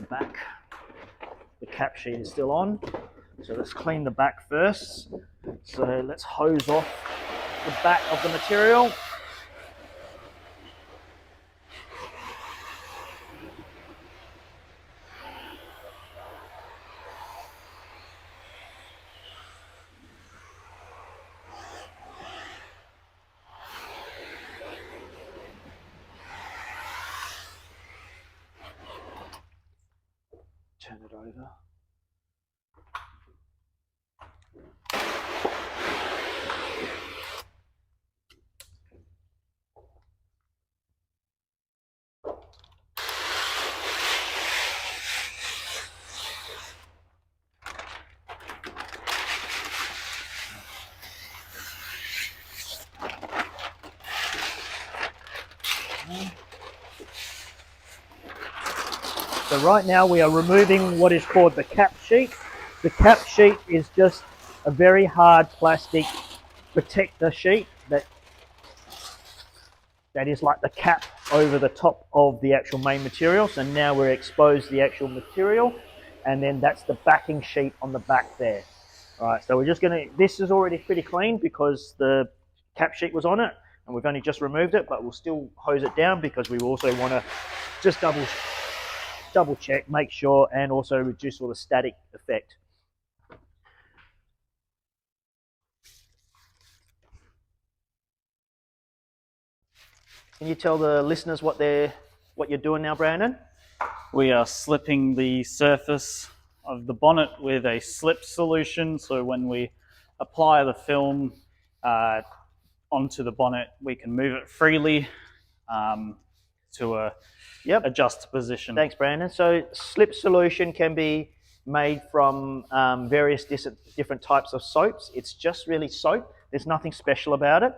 the back. The cap sheet is still on, so let's clean the back first. So let's hose off the back of the material. Turn it over. So right now we are removing what is called the cap sheet. The cap sheet is just a very hard plastic protector sheet that is like the cap over the top of the actual main material. So now we're exposed the actual material, and then that's the backing sheet on the back there. All right, so we're just gonna, this is already pretty clean because the cap sheet was on it and we've only just removed it, but we'll still hose it down because we also wanna just double check, make sure, and also reduce all the static effect. Can you tell the listeners what you're doing now, Brandon? We are slipping the surface of the bonnet with a slip solution, so when we apply the film onto the bonnet, we can move it freely to adjust position. Thanks, Brandon. So slip solution can be made from various different types of soaps. It's just really soap. There's nothing special about it.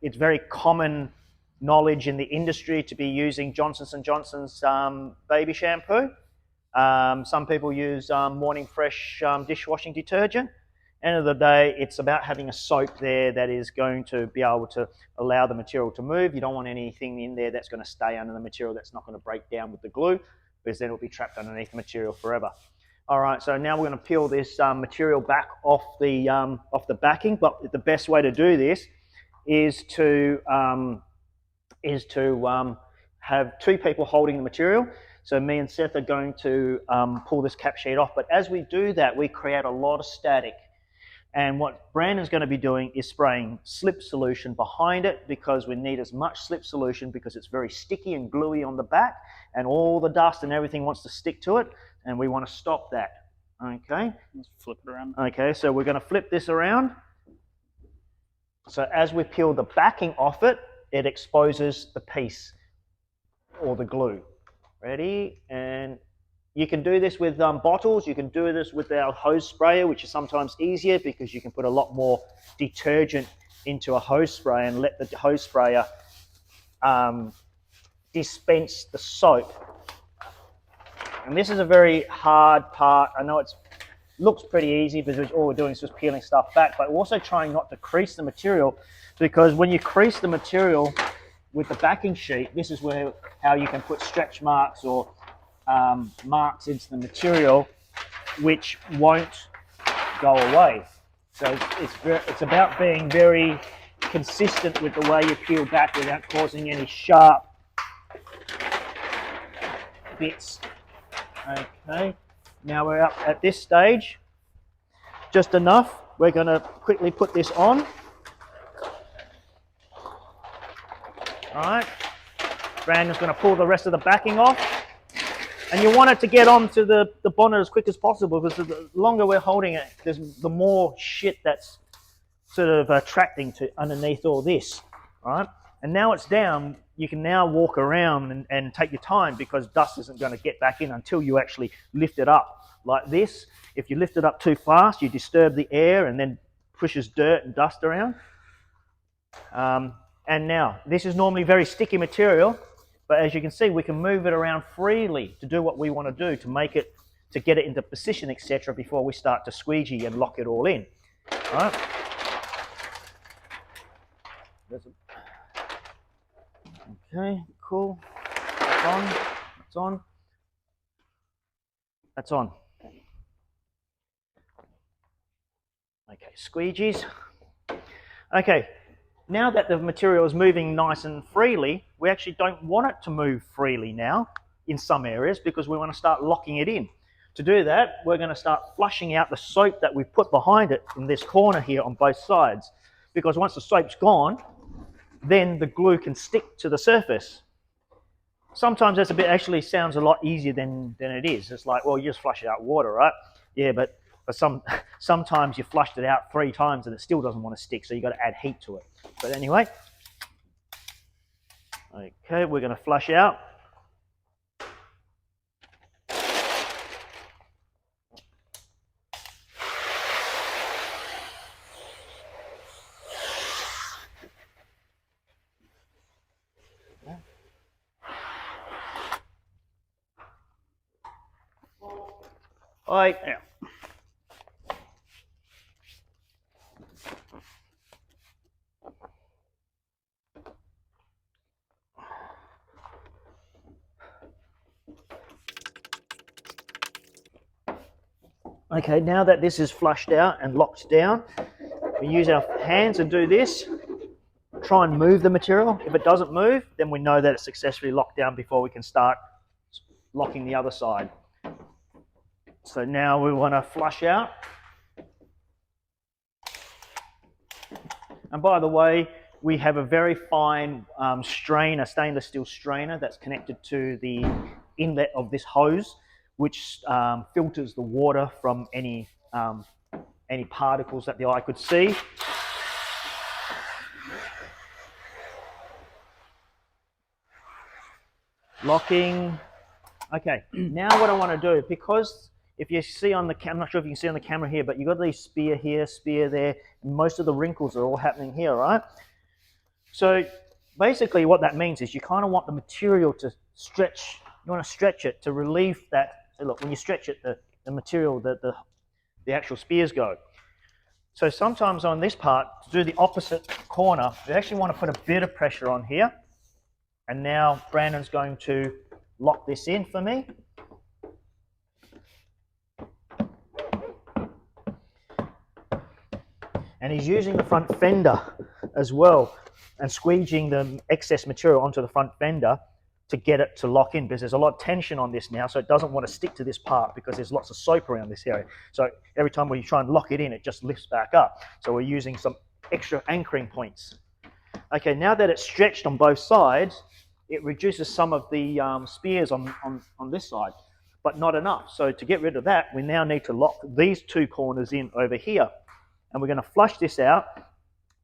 It's very common knowledge in the industry to be using Johnson & Johnson's baby shampoo. Some people use Morning Fresh dishwashing detergent. End of the day, it's about having a soap there that is going to be able to allow the material to move. You don't want anything in there that's going to stay under the material that's not going to break down with the glue, because then it'll be trapped underneath the material forever. All right, so now we're going to peel this material back off the backing. But the best way to do this is to have two people holding the material. So me and Seth are going to pull this cap sheet off. But as we do that, we create a lot of static. And what Brandon's going to be doing is spraying slip solution behind it, because we need as much slip solution because it's very sticky and gluey on the back, and all the dust and everything wants to stick to it, and we want to stop that. Okay? Let's flip it around. Okay, so we're going to flip this around. So as we peel the backing off it, it exposes the piece or the glue. Ready? And you can do this with bottles. You can do this with our hose sprayer, which is sometimes easier because you can put a lot more detergent into a hose spray and let the hose sprayer dispense the soap. And this is a very hard part. I know it looks pretty easy because all we're doing is just peeling stuff back, but we're also trying not to crease the material, because when you crease the material with the backing sheet, this is how you can put stretch marks or marks into the material which won't go away. So it's about being very consistent with the way you peel back without causing any sharp bits. Okay, now we're up at this stage, just enough. We're going to quickly put this on. All right, Brandon's going to pull the rest of the backing off. And you want it to get onto the bonnet as quick as possible, because the longer we're holding it, the more shit that's sort of attracting to underneath all this, right? And now it's down, you can now walk around and take your time, because dust isn't going to get back in until you actually lift it up like this. If you lift it up too fast, you disturb the air and then pushes dirt and dust around. And now, this is normally very sticky material, but as you can see, we can move it around freely to do what we want to do, to make it, to get it into position, etc., before we start to squeegee and lock it all in. All right. Okay, cool. It's on. It's on. That's on. Okay, squeegees. Okay, now that the material is moving nice and freely, we actually don't want it to move freely now in some areas because we want to start locking it in. To do that, we're going to start flushing out the soap that we've put behind it in this corner here on both sides. Because once the soap's gone, then the glue can stick to the surface. Sometimes that's a bit, actually sounds a lot easier than it is. It's like, well, you just flush it out with water, right? Yeah, but sometimes you flushed it out 3 times and it still doesn't want to stick, so you've got to add heat to it. But anyway, okay, we're going to flush out. All right, now. Okay, now that this is flushed out and locked down, we use our hands and do this. Try and move the material. If it doesn't move, then we know that it's successfully locked down before we can start locking the other side. So now we want to flush out. And by the way, we have a very fine strainer, stainless steel strainer that's connected to the inlet of this hose, which filters the water from any particles that the eye could see. Locking. Okay, now what I want to do, because if you see on the camera, I'm not sure if you can see on the camera here, but you've got these spear here, spear there, and most of the wrinkles are all happening here, right? So basically what that means is you kind of want the material to stretch, you want to stretch it to relieve that. So look, when you stretch it, the material, the actual spears go. So sometimes on this part, to do the opposite corner, you actually want to put a bit of pressure on here. And now Brandon's going to lock this in for me. And he's using the front fender as well and squeegeeing the excess material onto the front fender to get it to lock in, because there's a lot of tension on this now, so it doesn't want to stick to this part because there's lots of soap around this area. So every time we try and lock it in, it just lifts back up. So we're using some extra anchoring points. Okay, now that it's stretched on both sides, it reduces some of the spears on this side, but not enough. So to get rid of that, we now need to lock these 2 corners in over here. And we're going to flush this out,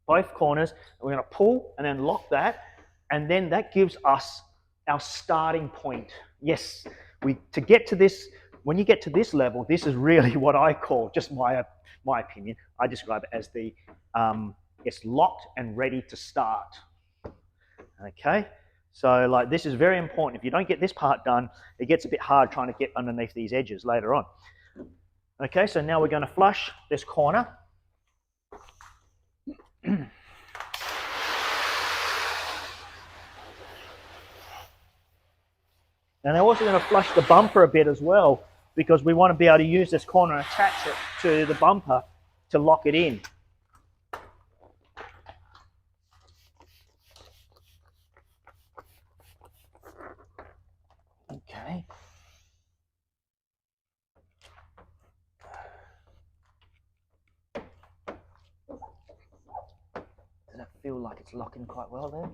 both corners, and we're going to pull and then lock that, and then that gives us our starting point. Yes, to get to this, when you get to this level, this is really what I call, just my opinion, I describe it as the, it's locked and ready to start. Okay, so like this is very important. If you don't get this part done, it gets a bit hard trying to get underneath these edges later on. Okay, so now we're going to flush this corner. And I'm also going to flush the bumper a bit as well, because we want to be able to use this corner and attach it to the bumper to lock it in. Okay. Does that feel like it's locking quite well there?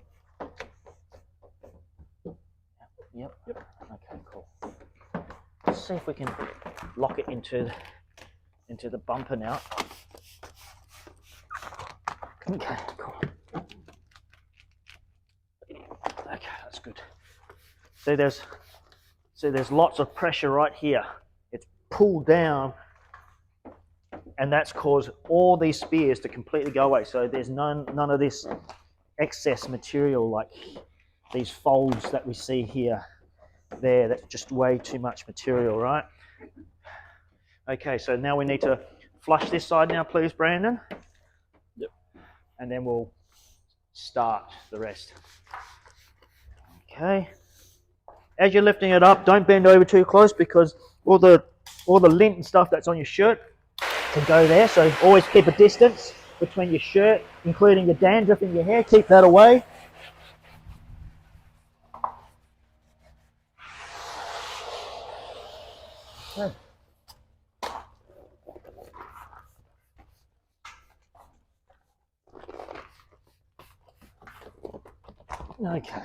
Yep. Okay, cool. Let's see if we can lock it into the bumper now. Okay, cool. Okay, that's good. So there's lots of pressure right here. It's pulled down, and that's caused all these spears to completely go away. So there's none of this excess material like these folds that we see here. That's just way too much material, right? Okay, so now we need to flush this side now, please, Brandon. Yep. And then we'll start the rest. Okay. As you're lifting it up, don't bend over too close, because all the all the lint and stuff that's on your shirt to go there. So always keep a distance between your shirt, including your dandruff in your hair. Keep that away. Okay. Okay.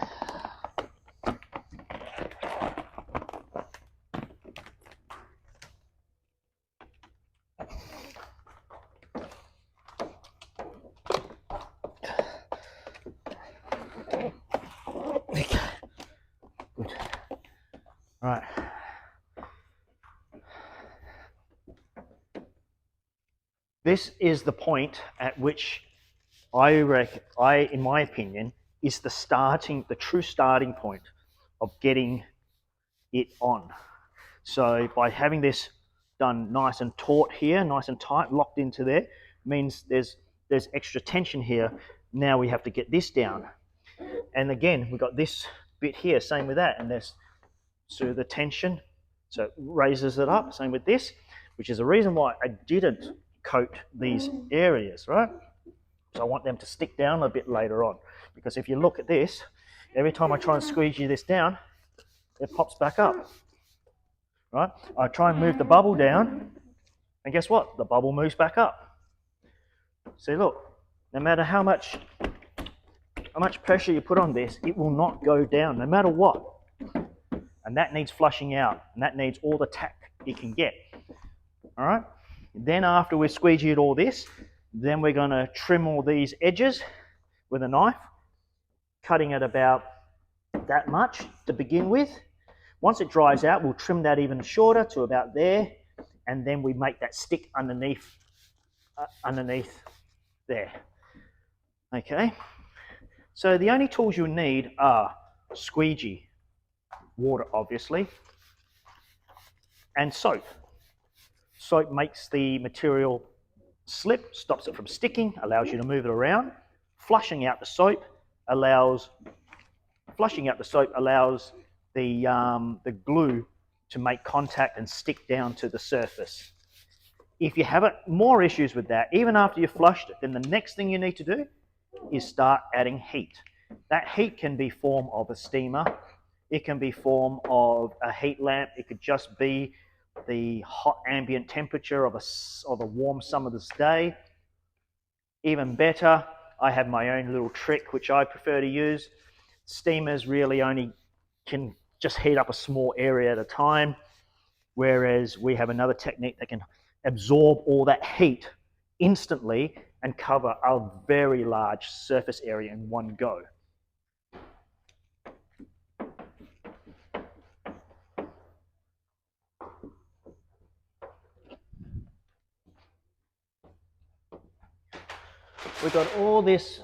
Good. Right. This is the point at which in my opinion, is the true starting point of getting it on. So by having this done nice and taut here, nice and tight, locked into there, means there's extra tension here. Now we have to get this down. And again, we've got this bit here, same with that, and there's so the tension, so it raises it up, same with this, which is the reason why I didn't coat these areas, right? So I want them to stick down a bit later on, because if you look at this, every time I try and squeegee this down, it pops back up, right? I try and move the bubble down, and guess what? The bubble moves back up. See, look, no matter how much pressure you put on this, it will not go down, no matter what. And that needs flushing out, and that needs all the tack it can get. All right? Then after we've squeegeed all this, then we're going to trim all these edges with a knife, cutting it about that much to begin with. Once it dries out, we'll trim that even shorter to about there, and then we make that stick underneath there. Okay? So the only tools you'll need are squeegee, water obviously, and soap. Soap makes the material slip, stops it from sticking, allows you to move it around. Flushing out the soap allows the glue to make contact and stick down to the surface. If you have more issues with that, even after you've flushed it, then the next thing you need to do is start adding heat. That heat can be form of a steamer, it can be form of a heat lamp, it could just be the hot ambient temperature of a warm summer's day. Even better, I have my own little trick which I prefer to use. Steamers really only can just heat up a small area at a time, whereas we have another technique that can absorb all that heat instantly and cover a very large surface area in one go. We've got all this,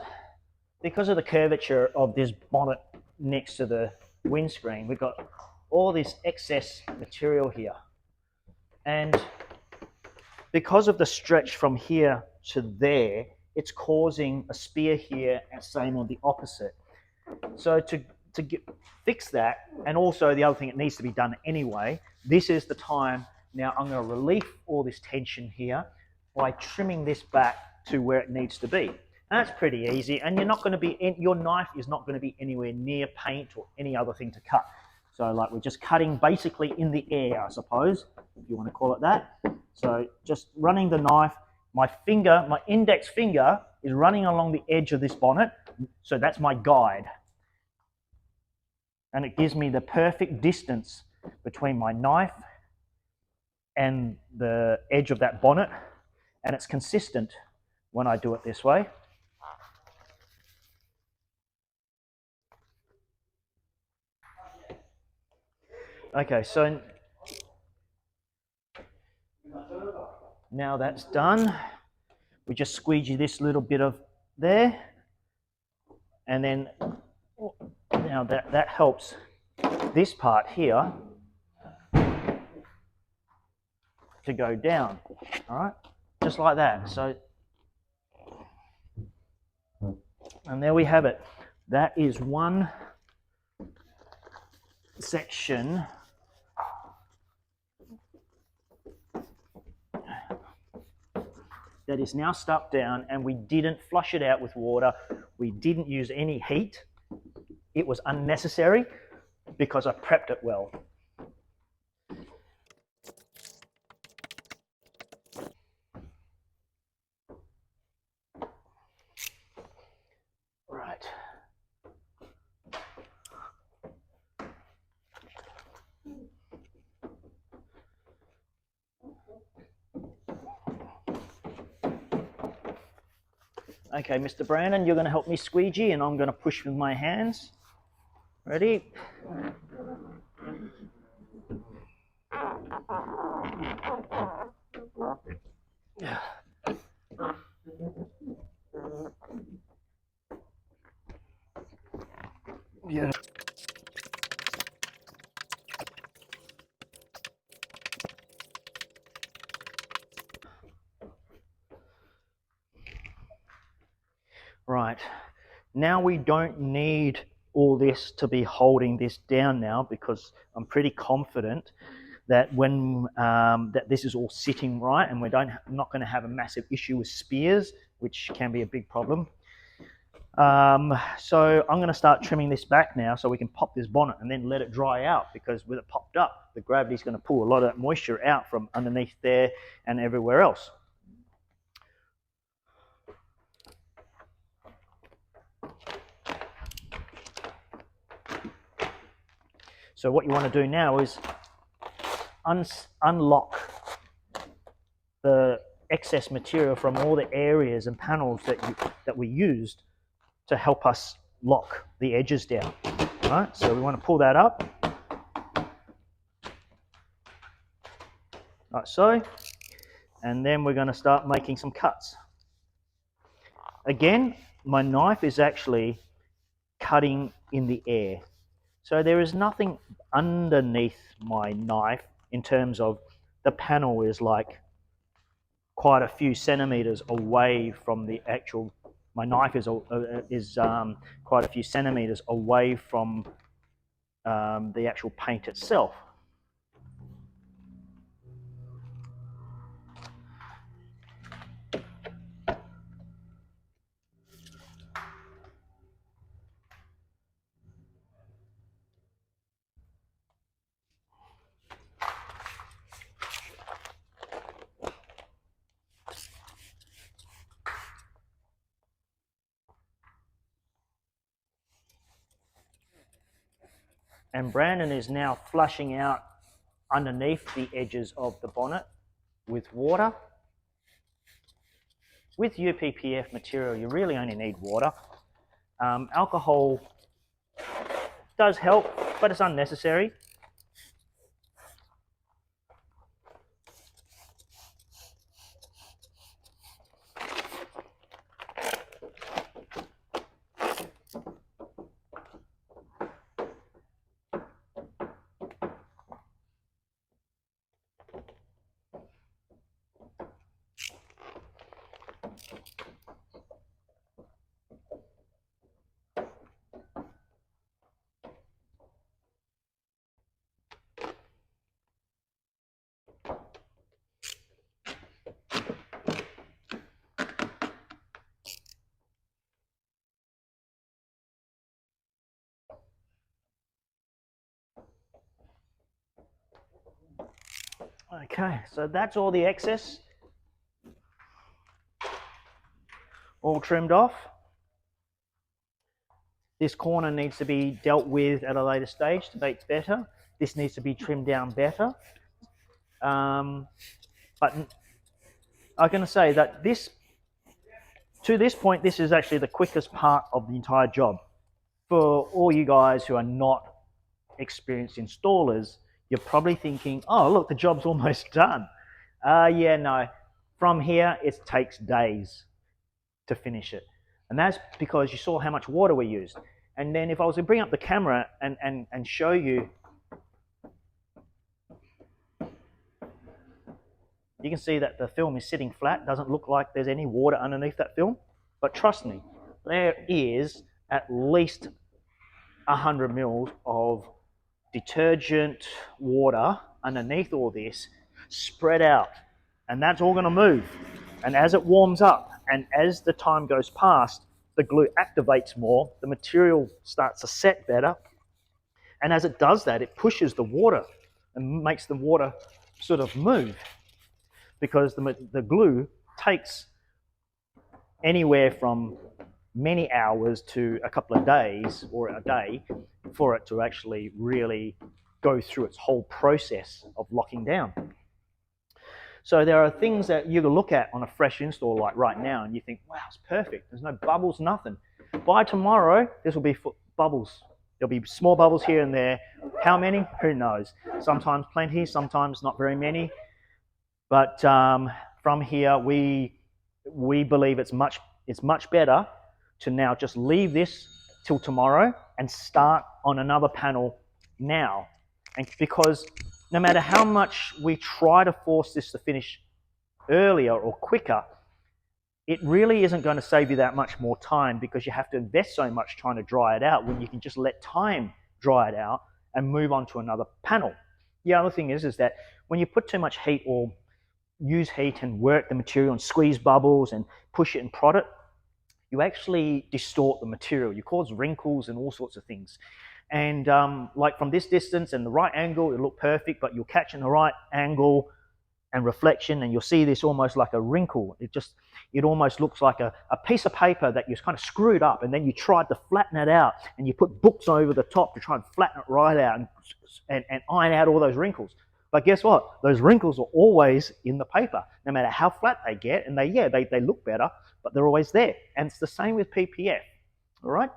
because of the curvature of this bonnet next to the windscreen, we've got all this excess material here. And because of the stretch from here to there, it's causing a spear here and same on the opposite. So to fix that, and also the other thing that needs to be done anyway, this is the time. Now I'm going to relieve all this tension here by trimming this back to where it needs to be. And that's pretty easy, and your knife is not going to be anywhere near paint or any other thing to cut. So like we're just cutting basically in the air, I suppose, if you want to call it that. So just running the knife, my index finger is running along the edge of this bonnet, so that's my guide. And it gives me the perfect distance between my knife and the edge of that bonnet, and it's consistent when I do it this way. Okay, so now that's done. We just squeegee this little bit of there, and then now that helps this part here to go down. All right, just like that. So, and there we have it. That is one section that is now stuck down, and we didn't flush it out with water. We didn't use any heat. It was unnecessary because I prepped it well. Right. Okay, Mr. Brandon, you're going to help me squeegee, and I'm going to push with my hands. Ready? Yeah. Right. Now we don't need all this to be holding this down now, because I'm pretty confident that when that this is all sitting right, and not going to have a massive issue with spears, which can be a big problem. So I'm going to start trimming this back now, so we can pop this bonnet and then let it dry out, because with it popped up, the gravity's going to pull a lot of that moisture out from underneath there and everywhere else. So what you want to do now is unlock the excess material from all the areas and panels that we used to help us lock the edges down. All right, so we want to pull that up, like so, and then we're going to start making some cuts. Again, my knife is actually cutting in the air, so there is nothing underneath my knife in terms of the panel is like quite a few centimeters away from the actual. My knife is quite a few centimeters away from the actual paint itself. And Brandon is now flushing out underneath the edges of the bonnet with water. With your PPF material, you really only need water. Alcohol does help, but it's unnecessary. Okay, so that's all the excess, all trimmed off. This corner needs to be dealt with at a later stage to make better. This needs to be trimmed down better. But I'm going to say that to this point, this is actually the quickest part of the entire job. For all you guys who are not experienced installers, you're probably thinking, oh, look, the job's almost done. Yeah, no. From here, it takes days to finish it. And that's because you saw how much water we used. And then if I was to bring up the camera and show you, you can see that the film is sitting flat. Doesn't look like there's any water underneath that film. But trust me, there is at least 100 mils of detergent water underneath all this spread out, and that's all going to move. And as it warms up and as the time goes past, the glue activates more, the material starts to set better. And as it does that, it pushes the water and makes the water sort of move, because the glue takes anywhere from many hours to a couple of days or a day for it to actually really go through its whole process of locking down. So there are things that you can look at on a fresh install like right now and you think, wow, it's perfect. There's no bubbles, nothing. By tomorrow, this will be bubbles. There'll be small bubbles here and there. How many? Who knows? Sometimes plenty, sometimes not very many. But from here, we believe it's much better to now just leave this till tomorrow and start on another panel now. And because no matter how much we try to force this to finish earlier or quicker, it really isn't going to save you that much more time, because you have to invest so much trying to dry it out when you can just let time dry it out and move on to another panel. The other thing is that when you put too much heat or use heat and work the material and squeeze bubbles and push it and prod it, you actually distort the material. You cause wrinkles and all sorts of things. And like from this distance and the right angle, it'll look perfect, but you'll catch in the right angle and reflection and you'll see this almost like a wrinkle. It almost looks like a piece of paper that you kind of screwed up, and then you tried to flatten it out and you put books over the top to try and flatten it right out and iron out all those wrinkles. But guess what? Those wrinkles are always in the paper, no matter how flat they get. And they look better, but they're always there. And it's the same with PPF, all right?